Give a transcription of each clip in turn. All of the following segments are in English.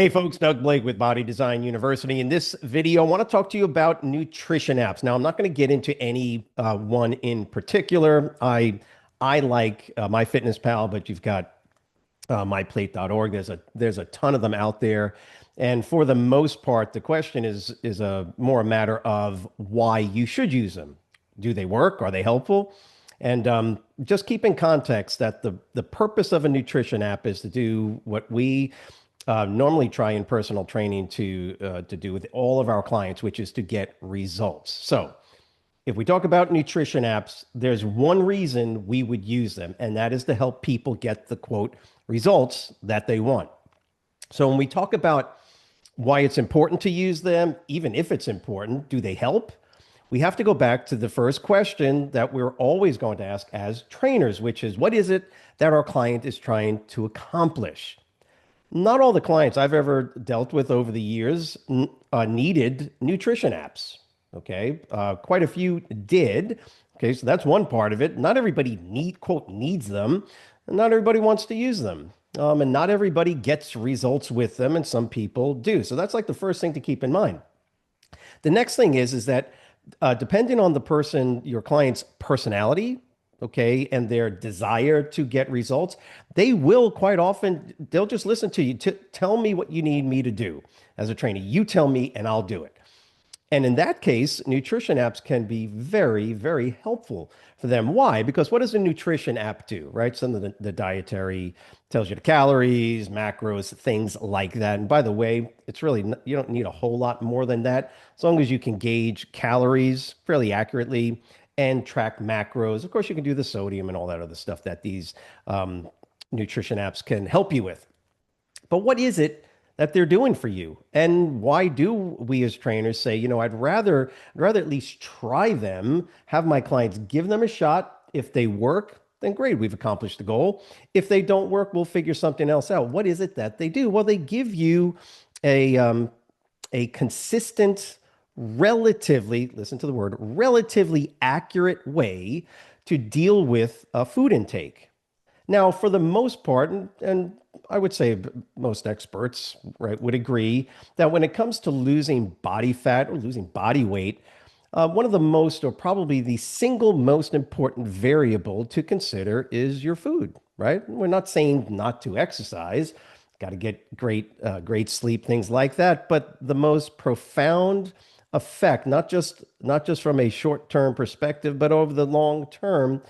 Hey folks, Doug Blake with Body Design University. In this video, I want to talk to you about nutrition apps. Now, I'm not going to get into any one in particular. I like MyFitnessPal, but you've got myplate.org. There's a ton of them out there, and for the most part, the question is a more a matter of why you should use them. Do they work? Are they helpful? And just keep in context that the purpose of a nutrition app is to do what we normally try in personal training to do with all of our clients, which is to get results. So if we talk about nutrition apps, there's one reason we would use them, and that is to help people get the quote results that they want. So when we talk about why it's important to use them, even if it's important, do they help? We have to go back to the first question that we're always going to ask as trainers, which is what is it that our client is trying to accomplish? Not all the clients I've ever dealt with over the years needed nutrition apps. Okay. Quite a few did. Okay. So that's one part of it. Not everybody quote, needs them. And not everybody wants to use them. And not everybody gets results with them. And some people do. So that's like the first thing to keep in mind. The next thing is that depending on the person, your client's personality, okay, and their desire to get results, they will quite often, they'll just listen to you. Tell me what you need me to do as a trainer. You tell me and I'll do it. And in that case, nutrition apps can be very, very helpful for them. Why? Because what does a nutrition app do, right? Some of the dietary tells you the calories, macros, things like that. And by the way, it's really, you don't need a whole lot more than that. As long as you can gauge calories fairly accurately and track macros. Of course, you can do the sodium and all that other stuff that these nutrition apps can help you with. But what is it that they're doing for you? And why do we as trainers say, I'd rather at least try them, have my clients give them a shot. If they work, then great, we've accomplished the goal. If they don't work, we'll figure something else out. What is it that they do? Well, they give you a consistent, relatively, listen to the word, relatively accurate way to deal with food intake. Now, for the most part, and I would say most experts, right, would agree that when it comes to losing body fat or losing body weight, one of the most, or probably the single most important variable to consider is your food, right? We're not saying not to exercise, got to get great sleep, things like that. But the most profound effect, not just from a short-term perspective, but over the long term,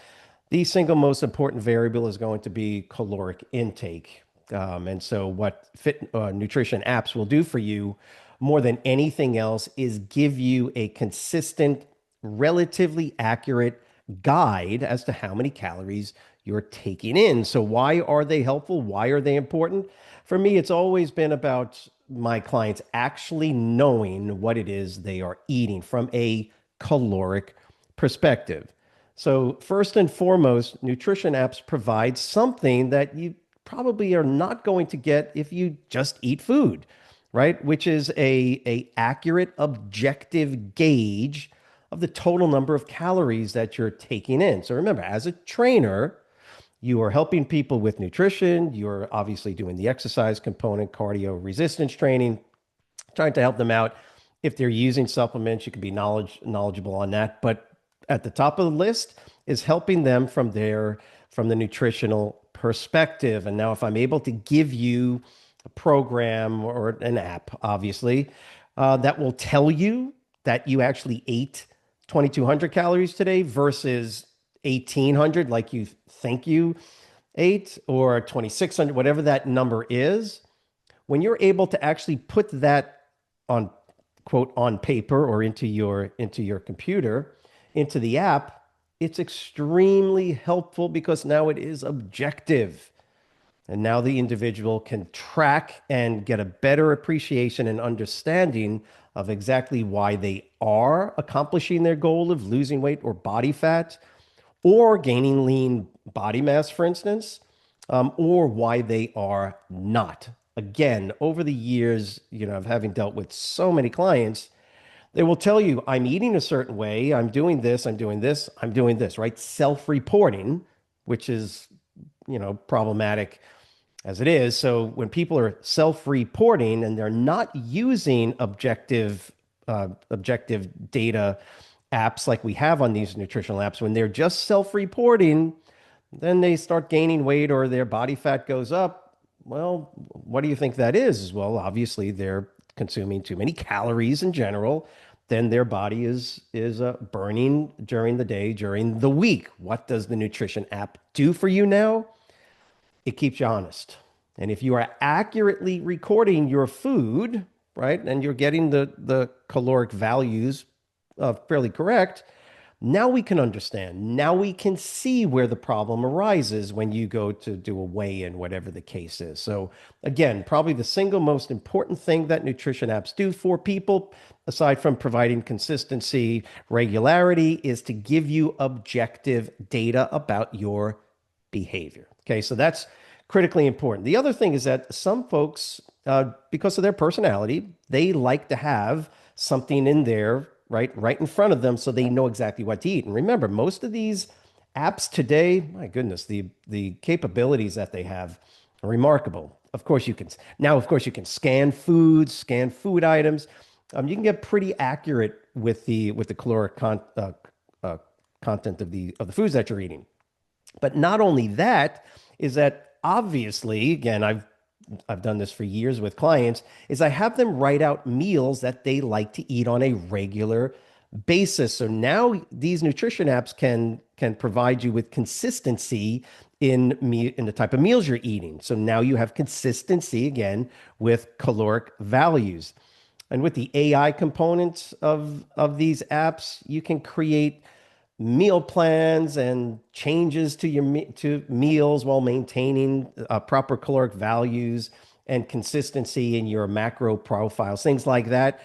the single most important variable is going to be caloric intake. And so, what nutrition apps will do for you more than anything else is give you a consistent, relatively accurate guide as to how many calories you're taking in. So, why are they helpful? Why are they important? For me, it's always been about my clients actually knowing what it is they are eating from a caloric perspective. So, first and foremost, nutrition apps provide something that you probably are not going to get if you just eat food, right? Which is a accurate, objective gauge of the total number of calories that you're taking in. So remember, as a trainer, you are helping people with nutrition. You're obviously doing the exercise component, cardio resistance training, trying to help them out. If they're using supplements, you can be knowledgeable on that. But at the top of the list is helping them from the nutritional perspective. And now if I'm able to give you a program or an app, obviously, that will tell you that you actually ate 2,200 calories today versus 1,800 like you think you ate, or 2,600, whatever that number is, when you're able to actually put that on quote on paper or into your computer, into the app, it's extremely helpful because now it is objective. And now the individual can track and get a better appreciation and understanding of exactly why they are accomplishing their goal of losing weight or body fat or gaining lean body mass, for instance, or why they are not. Again, over the years, of having dealt with so many clients, they will tell you, I'm eating a certain way, I'm doing this, I'm doing this, I'm doing this, right? Self-reporting, which is, problematic as it is. So when people are self-reporting and they're not using objective data apps like we have on these nutritional apps, when they're just self-reporting, then they start gaining weight or their body fat goes up. Well, what do you think that is? Well, obviously they're consuming too many calories in general. Then their body is burning during the day, during the week. What does the nutrition app do for you now? It keeps you honest. And if you are accurately recording your food, right, and you're getting the caloric values fairly correct, now we can understand. Now we can see where the problem arises when you go to do a weigh-in, whatever the case is. So again, probably the single most important thing that nutrition apps do for people, aside from providing consistency, regularity, is to give you objective data about your behavior. Okay, so that's critically important. The other thing is that some folks, because of their personality, they like to have something in there, right in front of them, so they know exactly what to eat. And remember, most of these apps today, my goodness, the capabilities that they have are remarkable. Of course, you can now, of course, you can scan foods, scan food items. You can get pretty accurate with the caloric content of the foods that you're eating. But not only that, is that obviously, again, I've done this for years with clients, is I have them write out meals that they like to eat on a regular basis. So now these nutrition apps can provide you with consistency in the type of meals you're eating. So now you have consistency again with caloric values. And with the AI components of these apps, you can create meal plans and changes to to meals while maintaining proper caloric values and consistency in your macro profiles. Things like that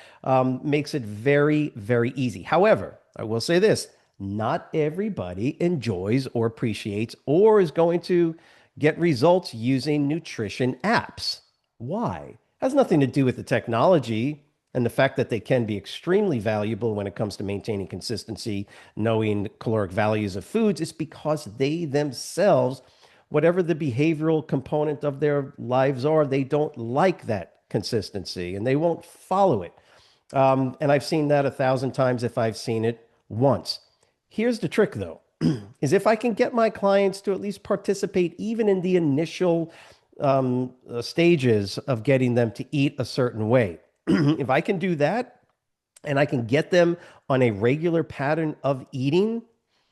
makes it very, very easy. However, I will say this, not everybody enjoys or appreciates or is going to get results using nutrition apps. Why? Has nothing to do with the technology and the fact that they can be extremely valuable when it comes to maintaining consistency, knowing caloric values of foods. It's because they themselves, whatever the behavioral component of their lives are, they don't like that consistency and they won't follow it. And I've seen that 1,000 times if I've seen it once. Here's the trick, though, is if I can get my clients to at least participate even in the initial stages of getting them to eat a certain way. If I can do that and I can get them on a regular pattern of eating,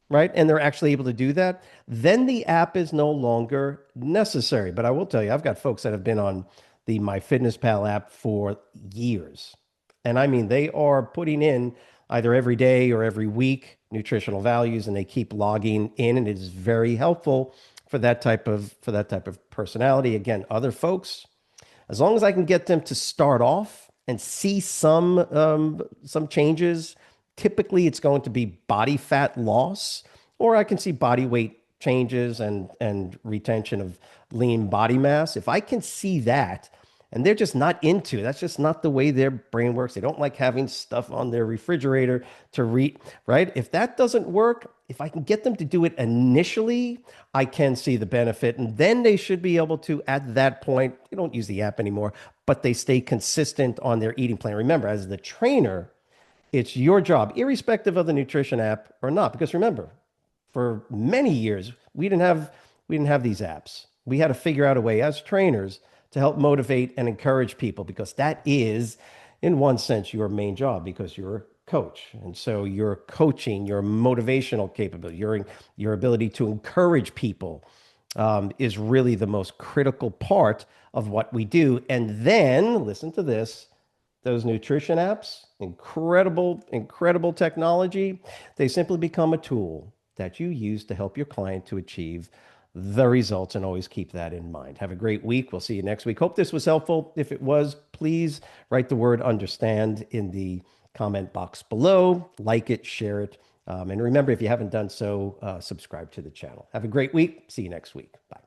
right, and they're actually able to do that, then the app is no longer necessary. But I will tell you, I've got folks that have been on the MyFitnessPal app for years. And I mean, they are putting in either every day or every week nutritional values, and they keep logging in, and it is very helpful for that type of personality. Again, other folks, as long as I can get them to start off and see some changes, typically it's going to be body fat loss, or I can see body weight changes and retention of lean body mass. If I can see that, and they're just not into it, that's just not the way their brain works. They don't like having stuff on their refrigerator to read, right? If that doesn't work, if I can get them to do it initially, I can see the benefit. And then they should be able to, at that point, they don't use the app anymore, but they stay consistent on their eating plan. Remember, as the trainer, it's your job, irrespective of the nutrition app or not. Because remember, for many years, we didn't have these apps. We had to figure out a way as trainers to help motivate and encourage people, because that is, in one sense, your main job, because you're a coach. And so your coaching, your motivational capability, your ability to encourage people is really the most critical part of what we do. And then, listen to this, those nutrition apps, incredible technology, they simply become a tool that you use to help your client to achieve the results, and always keep that in mind. Have a great week. We'll see you next week. Hope this was helpful. If it was, please write the word understand in the comment box below. Like it, share it. And remember, if you haven't done so, subscribe to the channel. Have a great week. See you next week. Bye.